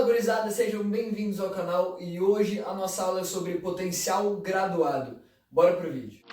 gurizada, sejam bem-vindos ao canal e hoje a nossa aula é sobre potencial graduado. Bora pro vídeo.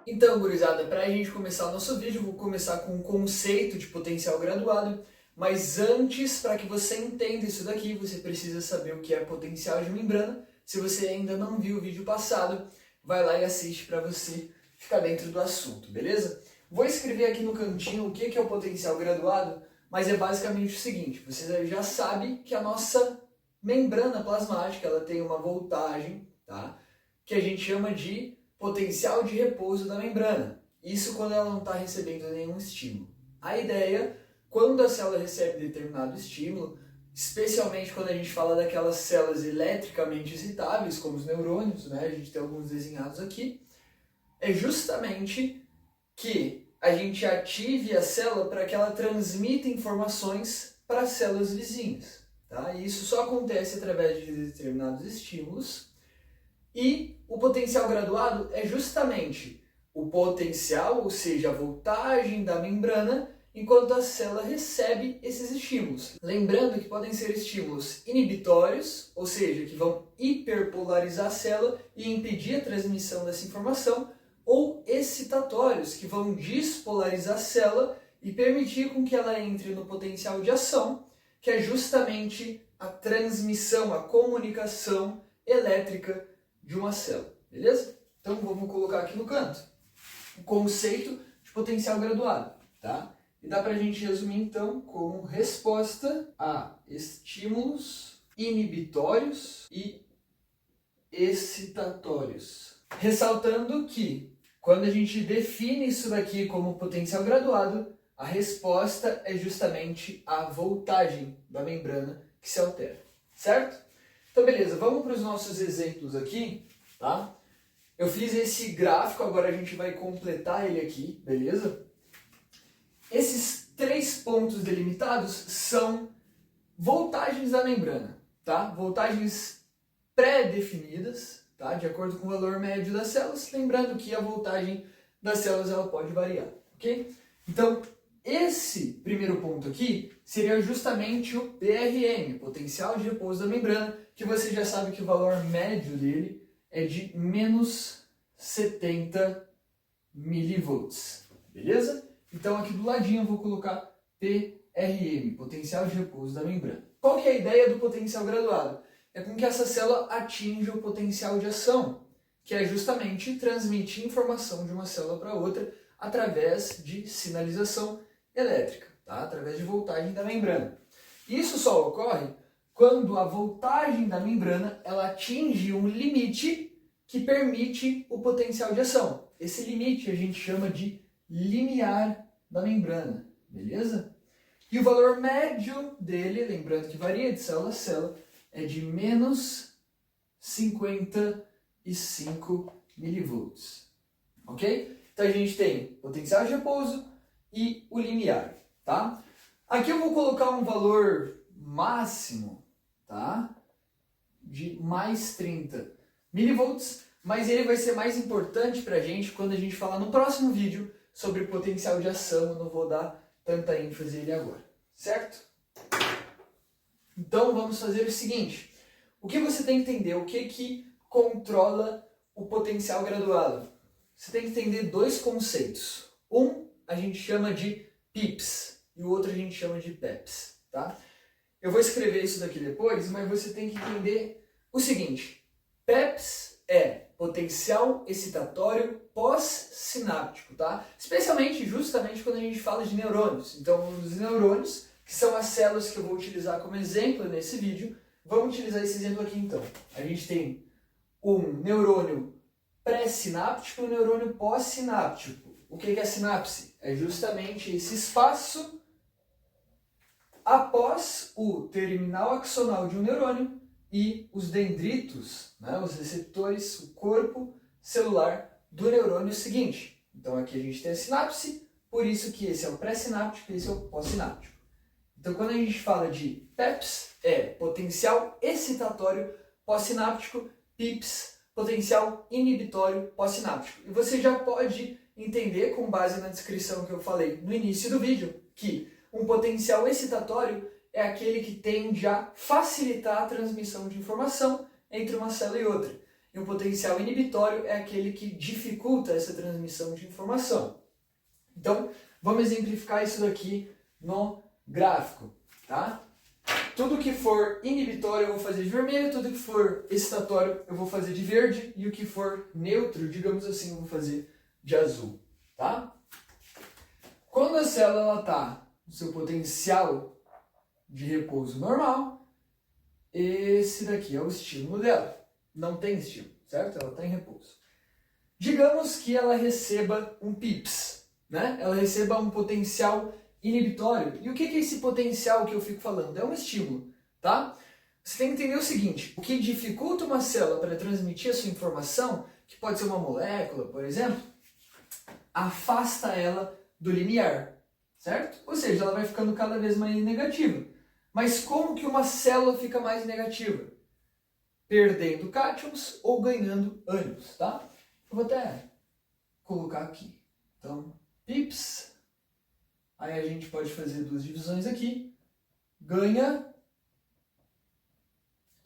Então, gurizada, para a gente começar o nosso vídeo, eu vou começar com o conceito de potencial graduado, mas antes, para que você entenda isso daqui, você precisa saber o que é potencial de membrana. Se você ainda não viu o vídeo passado, vai lá e assiste para você ficar dentro do assunto, beleza? Vou escrever aqui no cantinho o que é o potencial graduado, mas é basicamente o seguinte: você já sabe que a nossa membrana plasmática ela tem uma voltagem, tá? Que a gente chama de potencial de repouso da membrana. Isso quando ela não está recebendo nenhum estímulo. A ideia, quando a célula recebe determinado estímulo, especialmente quando a gente fala daquelas células eletricamente excitáveis, como os neurônios, né? A gente tem alguns desenhados aqui, é justamente que a gente ative a célula para que ela transmita informações para as células vizinhas. Tá? E isso só acontece através de determinados estímulos. E o potencial graduado é justamente o potencial, ou seja, a voltagem da membrana, enquanto a célula recebe esses estímulos. Lembrando que podem ser estímulos inibitórios, ou seja, que vão hiperpolarizar a célula e impedir a transmissão dessa informação, ou excitatórios, que vão despolarizar a célula e permitir com que ela entre no potencial de ação, que é justamente a transmissão, a comunicação elétrica de uma célula, beleza? Então vamos colocar aqui no canto o conceito de potencial graduado, tá? E dá pra gente resumir então como resposta a estímulos inibitórios e excitatórios. Ressaltando que quando a gente define isso daqui como potencial graduado, a resposta é justamente a voltagem da membrana que se altera, certo? Então beleza, vamos para os nossos exemplos aqui, tá? Eu fiz esse gráfico, agora a gente vai completar ele aqui, beleza? Esses 3 pontos delimitados são voltagens da membrana, tá? Voltagens pré-definidas, tá? De acordo com o valor médio das células, lembrando que a voltagem das células ela pode variar, ok? Então, esse primeiro ponto aqui seria justamente o PRM, potencial de repouso da membrana, que você já sabe que o valor médio dele é de menos 70 milivolts, beleza? Então aqui do ladinho eu vou colocar PRM, potencial de repouso da membrana. Qual que é a ideia do potencial graduado? É com que essa célula atinja o potencial de ação, que é justamente transmitir informação de uma célula para outra através de sinalização elétrica, tá? Através de voltagem da membrana. Isso só ocorre quando a voltagem da membrana ela atinge um limite que permite o potencial de ação. Esse limite a gente chama de limiar da membrana, beleza? E o valor médio dele, lembrando que varia de célula a célula, é de menos 55 milivolts, ok? Então a gente tem potencial de repouso e o limiar, tá? Aqui eu vou colocar um valor máximo, tá? De mais 30 milivolts, mas ele vai ser mais importante pra gente quando a gente falar no próximo vídeo sobre potencial de ação. Eu não vou dar tanta ênfase nele agora, certo? Então vamos fazer o seguinte: o que você tem que entender? O que controla o potencial graduado? Você tem que entender 2 conceitos. Um a gente chama de PIPs e o outro a gente chama de PEPs, tá? Eu vou escrever isso daqui depois, mas você tem que entender o seguinte: PEPs é potencial excitatório pós-sináptico, tá? Especialmente, justamente quando a gente fala de neurônios. Então, os neurônios, que são as células que eu vou utilizar como exemplo nesse vídeo, vamos utilizar esse exemplo aqui então. A gente tem um neurônio pré-sináptico e um neurônio pós-sináptico. O que é a sinapse? É justamente esse espaço após o terminal axonal de um neurônio e os dendritos, né, os receptores, o corpo celular do neurônio seguinte. Então aqui a gente tem a sinapse, por isso que esse é o pré-sináptico e esse é o pós-sináptico. Então quando a gente fala de PEPs, é potencial excitatório pós-sináptico, PIPs, potencial inibitório pós-sináptico. E você já pode entender, com base na descrição que eu falei no início do vídeo, que um potencial excitatório é aquele que tende a facilitar a transmissão de informação entre uma célula e outra. E um potencial inibitório é aquele que dificulta essa transmissão de informação. Então, vamos exemplificar isso daqui no gráfico, tá? Tudo que for inibitório eu vou fazer de vermelho, tudo que for excitatório eu vou fazer de verde, e o que for neutro, digamos assim, eu vou fazer de azul, tá? Quando a célula está no seu potencial de repouso normal, esse daqui é o estímulo dela. Não tem estímulo, certo? Ela está em repouso. Digamos que ela receba um PIPS, né? Ela receba um potencial inibitório. E o que é esse potencial que eu fico falando? É um estímulo, tá? Você tem que entender o seguinte: o que dificulta uma célula para transmitir a sua informação, que pode ser uma molécula, por exemplo, afasta ela do limiar, certo? Ou seja, ela vai ficando cada vez mais negativa. Mas como que uma célula fica mais negativa? Perdendo cátions ou ganhando ânions, tá? Eu vou até colocar aqui. Então, PIPS. Aí a gente pode fazer duas divisões aqui. Ganha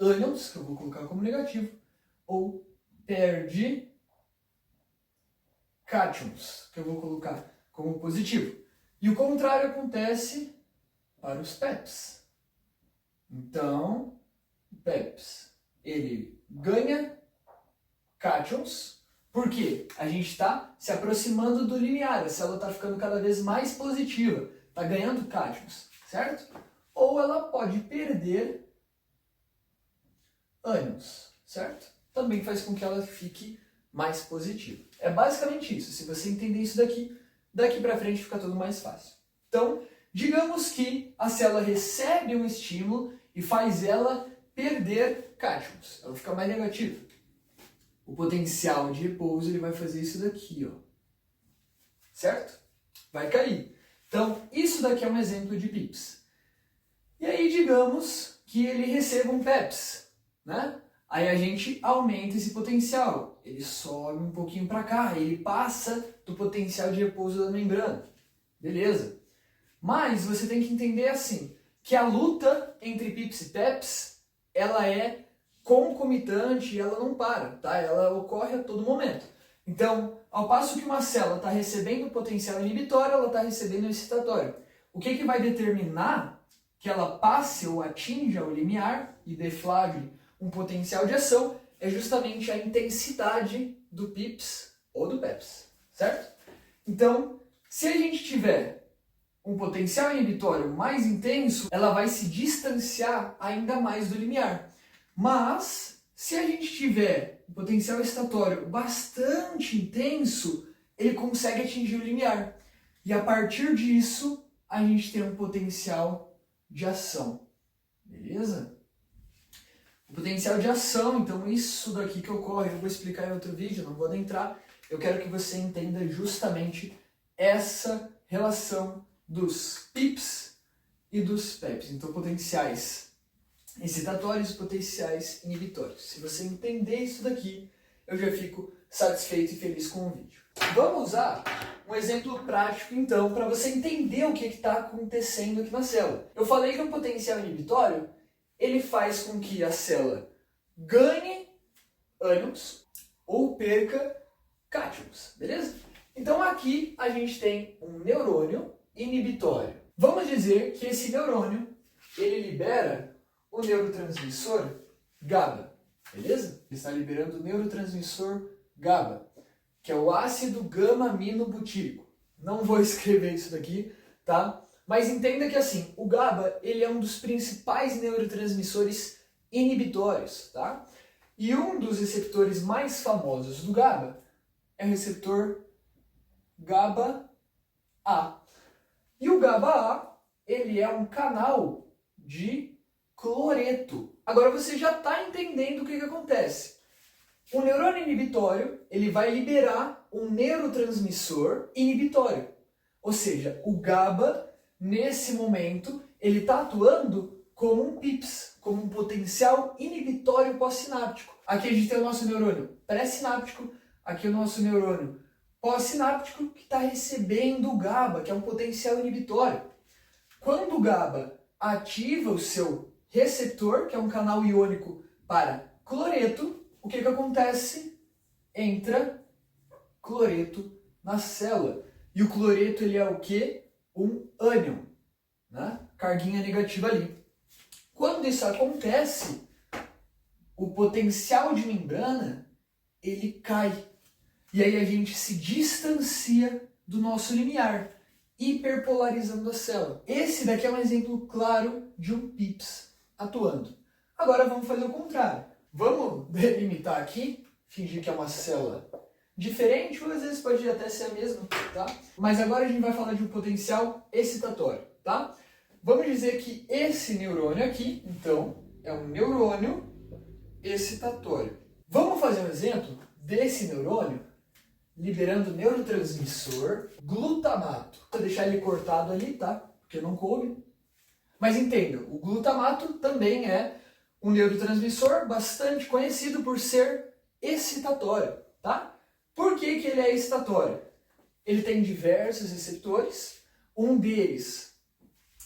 ânions, que eu vou colocar como negativo, ou perde cátions, que eu vou colocar como positivo. E o contrário acontece para os PEPs. Então, o PEPs, ele ganha cátions, porque a gente está se aproximando do limiar, a célula está ficando cada vez mais positiva, está ganhando cátions, certo? Ou ela pode perder ânions, certo? Também faz com que ela fique mais positiva. É basicamente isso. Se você entender isso daqui para frente fica tudo mais fácil. Então, digamos que a célula recebe um estímulo e faz ela perder cátions. Ela fica mais negativa. O potencial de repouso ele vai fazer isso daqui, ó. Certo? Vai cair. Então, isso daqui é um exemplo de PIPS. E aí, digamos que ele receba um PEPS, né? Aí a gente aumenta esse potencial. Ele sobe um pouquinho para cá, ele passa do potencial de repouso da membrana. Beleza. Mas você tem que entender assim, que a luta entre PIPS e PEPs, ela é concomitante e ela não para, tá? Ela ocorre a todo momento. Então, ao passo que uma célula está recebendo potencial inibitório, ela está recebendo excitatório. O que vai determinar que ela passe ou atinja o limiar e deflagre um potencial de ação é justamente a intensidade do PIPS ou do PEPS, certo? Então, se a gente tiver um potencial inibitório mais intenso, ela vai se distanciar ainda mais do limiar. Mas, se a gente tiver um potencial excitatório bastante intenso, ele consegue atingir o limiar. E a partir disso, a gente tem um potencial de ação. Beleza? O potencial de ação, então isso daqui que ocorre, eu vou explicar em outro vídeo, não vou adentrar. Eu quero que você entenda justamente essa relação dos PIPs e dos PEPs. Então, potenciais excitatórios e potenciais inibitórios. Se você entender isso daqui, eu já fico satisfeito e feliz com o vídeo. Vamos usar um exemplo prático, então, para você entender o que está acontecendo aqui na célula. Eu falei que um potencial inibitório, ele faz com que a célula ganhe ânions ou perca cátions, beleza? Então aqui a gente tem um neurônio inibitório. Vamos dizer que esse neurônio, ele libera o neurotransmissor GABA, beleza? Ele está liberando o neurotransmissor GABA, que é o ácido gama-aminobutírico. Não vou escrever isso daqui, tá? Mas entenda que assim, o GABA, ele é um dos principais neurotransmissores inibitórios, tá? E um dos receptores mais famosos do GABA é o receptor GABA-A. E o GABA-A, ele é um canal de cloreto. Agora você já está entendendo o que acontece. O neurônio inibitório, ele vai liberar um neurotransmissor inibitório. Ou seja, o GABA, nesse momento, ele está atuando como um PIPS, como um potencial inibitório pós-sináptico. Aqui a gente tem o nosso neurônio pré-sináptico, aqui o nosso neurônio pós-sináptico que está recebendo o GABA, que é um potencial inibitório. Quando o GABA ativa o seu receptor, que é um canal iônico para cloreto, o que acontece? Entra cloreto na célula. E o cloreto ele é o quê? Um ânion, né? Carguinha negativa ali. Quando isso acontece, o potencial de membrana ele cai. E aí a gente se distancia do nosso limiar, hiperpolarizando a célula. Esse daqui é um exemplo claro de um PIPS atuando. Agora vamos fazer o contrário. Vamos delimitar aqui, fingir que é uma célula diferente, ou às vezes pode até ser a mesma, tá? Mas agora a gente vai falar de um potencial excitatório, tá? Vamos dizer que esse neurônio aqui, então, é um neurônio excitatório. Vamos fazer um exemplo desse neurônio liberando neurotransmissor glutamato. Vou deixar ele cortado ali, tá? Porque não coube. Mas entenda, o glutamato também é um neurotransmissor bastante conhecido por ser excitatório, tá? Por que ele é excitatório? Ele tem diversos receptores, um deles,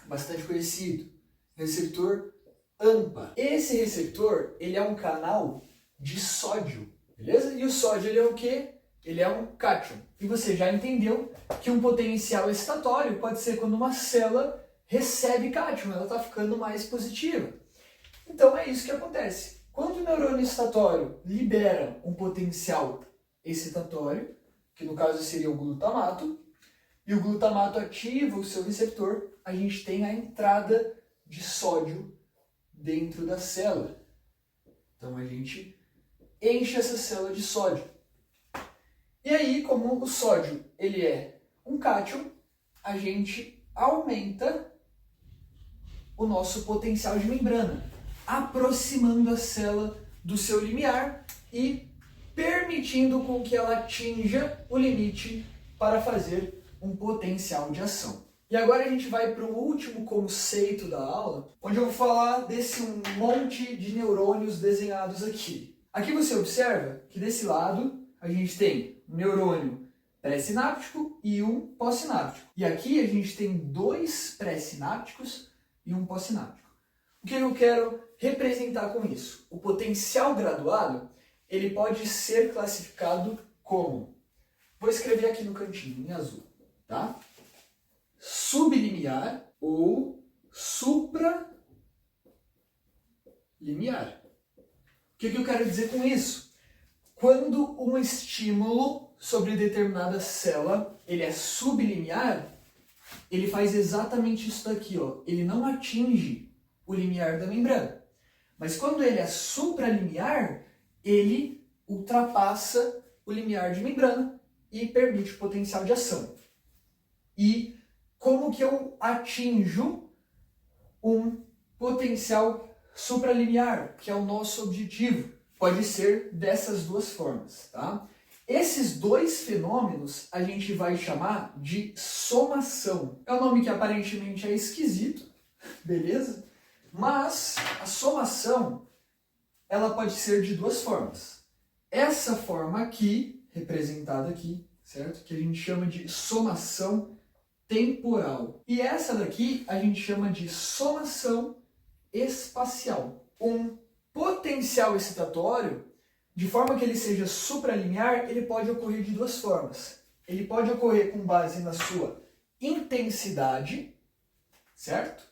bastante conhecido, receptor AMPA. Esse receptor, ele é um canal de sódio, beleza? E o sódio, ele é o quê? Ele é um cátion. E você já entendeu que um potencial excitatório pode ser quando uma célula recebe cátion, ela está ficando mais positiva. Então é isso que acontece. Quando o neurônio excitatório libera um potencial excitatório, que no caso seria o glutamato, e o glutamato ativa o seu receptor, a gente tem a entrada de sódio dentro da célula. Então a gente enche essa célula de sódio. E aí, como o sódio ele é um cátion, a gente aumenta o nosso potencial de membrana, aproximando a célula do seu limiar e permitindo com que ela atinja o limite para fazer um potencial de ação. E agora a gente vai para o último conceito da aula, onde eu vou falar desse monte de neurônios desenhados aqui. Aqui você observa que desse lado a gente tem um neurônio pré-sináptico e um pós-sináptico. E aqui a gente tem 2 pré-sinápticos e um pós-sináptico. O que eu quero representar com isso? O potencial graduado, ele pode ser classificado como, vou escrever aqui no cantinho, em azul, tá? Sublimiar ou supralimiar. O que eu quero dizer com isso? Quando um estímulo sobre determinada célula, ele é sublimiar, ele faz exatamente isso daqui, ó. Ele não atinge o limiar da membrana. Mas quando ele é supralimiar, ele ultrapassa o limiar de membrana e permite o potencial de ação. E como que eu atinjo um potencial supralimiar, que é o nosso objetivo? Pode ser dessas 2 formas, tá? Esses 2 fenômenos a gente vai chamar de somação. É um nome que aparentemente é esquisito, beleza? Mas a somação, ela pode ser de 2 formas. Essa forma aqui, representada aqui, certo? Que a gente chama de somação temporal. E essa daqui a gente chama de somação espacial. Um potencial excitatório, de forma que ele seja supralimiar, ele pode ocorrer de 2 formas. Ele pode ocorrer com base na sua intensidade, certo?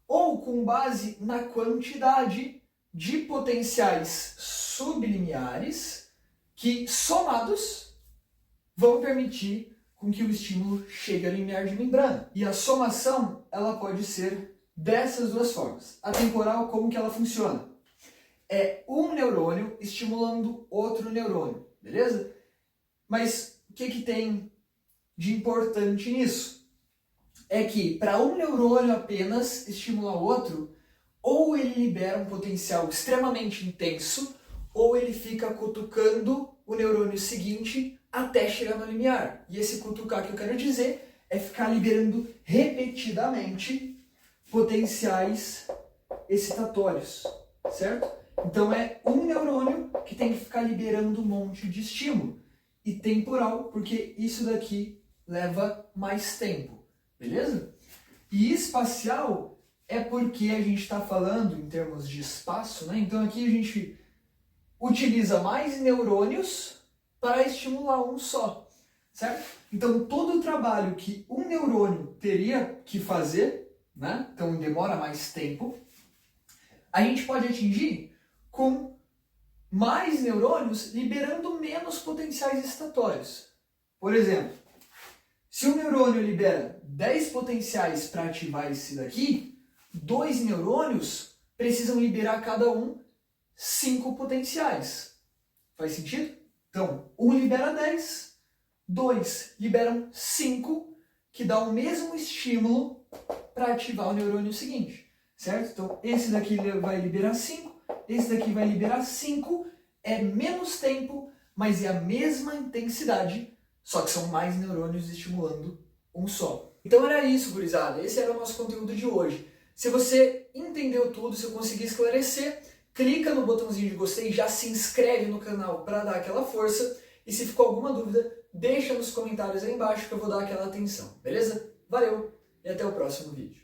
Ou com base na quantidade de potenciais sublimiares que, somados, vão permitir com que o estímulo chegue ao limiar de membrana. E a somação, ela pode ser dessas 2 formas. A temporal, como que ela funciona? É um neurônio estimulando outro neurônio, beleza? Mas o que tem de importante nisso? É que para um neurônio apenas estimular o outro, ou ele libera um potencial extremamente intenso, ou ele fica cutucando o neurônio seguinte até chegar no limiar. E esse cutucar que eu quero dizer é ficar liberando repetidamente potenciais excitatórios, certo? Então é um neurônio que tem que ficar liberando um monte de estímulo. e temporal, porque isso daqui leva mais tempo, beleza? E espacial é porque a gente está falando em termos de espaço, né? Então aqui a gente utiliza mais neurônios para estimular um só, certo? Então todo o trabalho que um neurônio teria que fazer, né? Então demora mais tempo, a gente pode atingir com mais neurônios liberando menos potenciais excitatórios. Por exemplo, se um neurônio libera 10 potenciais para ativar esse daqui, 2 neurônios precisam liberar cada um 5 potenciais. Faz sentido? Então, um libera 10, 2 liberam 5, que dá o mesmo estímulo para ativar o neurônio seguinte, certo? Então, esse daqui vai liberar 5, esse daqui vai liberar 5, é menos tempo, mas é a mesma intensidade, só que são mais neurônios estimulando um só. Então era isso, gurizada. Esse era o nosso conteúdo de hoje. Se você entendeu tudo, se eu conseguir esclarecer, clica no botãozinho de gostei, já se inscreve no canal para dar aquela força. E se ficou alguma dúvida, deixa nos comentários aí embaixo que eu vou dar aquela atenção, beleza? Valeu e até o próximo vídeo.